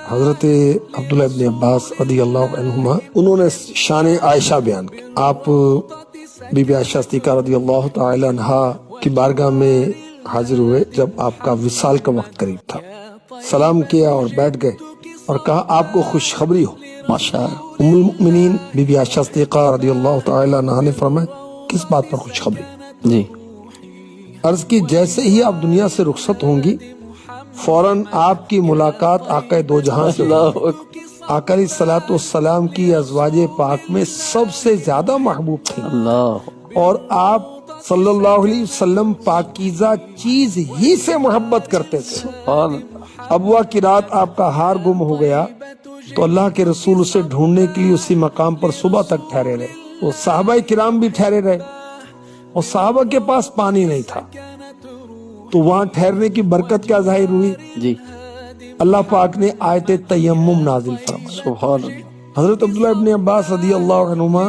حضرت عبداللہ ابن عباس رضی اللہ عنہما انہوں نے شان عائشہ بیان کی. آپ بی بی عائشہ صدیقہ رضی اللہ تعالی عنہا کی بارگاہ میں حاضر ہوئے جب آپ کا وصال کا وقت قریب تھا. سلام کیا اور بیٹھ گئے اور کہا آپ کو خوشخبری ہو. ماشاءاللہ. ام المؤمنین بی بی عائشہ صدیقہ رضی اللہ تعالی عنہا نے فرمایا کس بات پر خوشخبری؟ جی. عرض کی جیسے ہی آپ دنیا سے رخصت ہوں گی فوراً آپ کی ملاقات آقا دو جہاں سے ہوگی. آقا علیہ الصلوۃ والسلام کی ازواج پاک میں سب سے زیادہ محبوب تھی اللہ. اور آپ صلی اللہ علیہ وسلم پاکیزہ چیز ہی سے محبت کرتے تھے. سبحان. ابوا کی رات آپ کا ہار گم ہو گیا تو اللہ کے رسول اسے ڈھونڈنے کے لیے اسی مقام پر صبح تک ٹھہرے رہے. وہ صحابہ کرام بھی ٹھہرے رہے اور صحابہ کے پاس پانی نہیں تھا تو وہاں ٹھہرنے کی برکت کیا ظاہر ہوئی؟ جی. اللہ پاک نے آیت تیمم نازل فرمائی. سبحان. حضرت عبداللہ ابن عباس رضی اللہ عنہما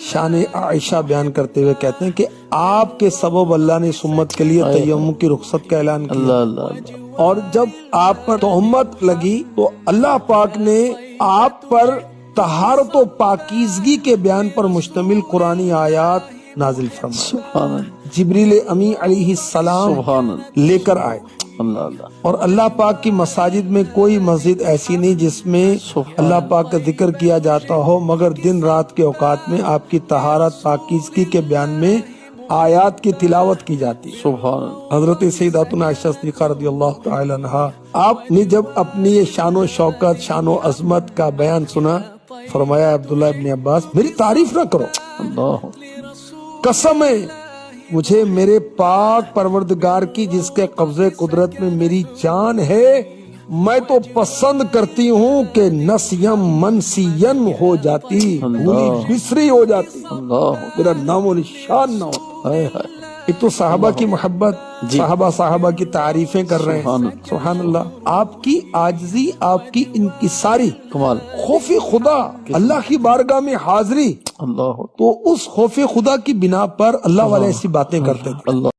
شان عائشہ بیان کرتے ہوئے کہتے ہیں کہ آپ کے سبب اللہ نے اس امت کے لیے تیمم کی رخصت کا اعلان کیا. اللہ اللہ اللہ. اور جب آپ پر تہمت لگی تو اللہ پاک نے آپ پر طہارت و پاکیزگی کے بیان پر مشتمل قرآنی آیات نازل فرمائے. سبحان. جبریل امی علیہ السلام سبحان. لے کر آئے اللہ اللہ. اور اللہ پاک کی مساجد میں کوئی مسجد ایسی نہیں جس میں اللہ پاک کا ذکر کیا جاتا ہو مگر دن رات کے اوقات میں آپ کی طہارت پاکیزگی کے بیان میں آیات کی تلاوت کی جاتی ہے. سبحان. حضرت سیداتنا عائشہ صدیقہ رضی اللہ تعالی عنہا آپ نے جب اپنی یہ شان و شوکت شان و عظمت کا بیان سنا فرمایا عبداللہ ابن عباس میری تعریف نہ کرو. اللہ. قسم ہے مجھے میرے پاک پروردگار کی جس کے قبضے قدرت میں میری جان ہے میں تو پسند کرتی ہوں کہ نسیم منسین ہو جاتی بھولی بسری ہو جاتی اللہ. میرا نام و نشان نہ ہوتا. ہائے ہائے. ایک تو صحابہ کی محبت صحابہ کی تعریفیں کر رہے ہیں. سبحان اللہ. آپ کی عاجزی آپ کی انکساری کمال. خوف خدا اللہ کی بارگاہ میں حاضری اللہ. تو اس خوف خدا کی بنا پر اللہ والے ایسی باتیں کرتے تھے. اللہ.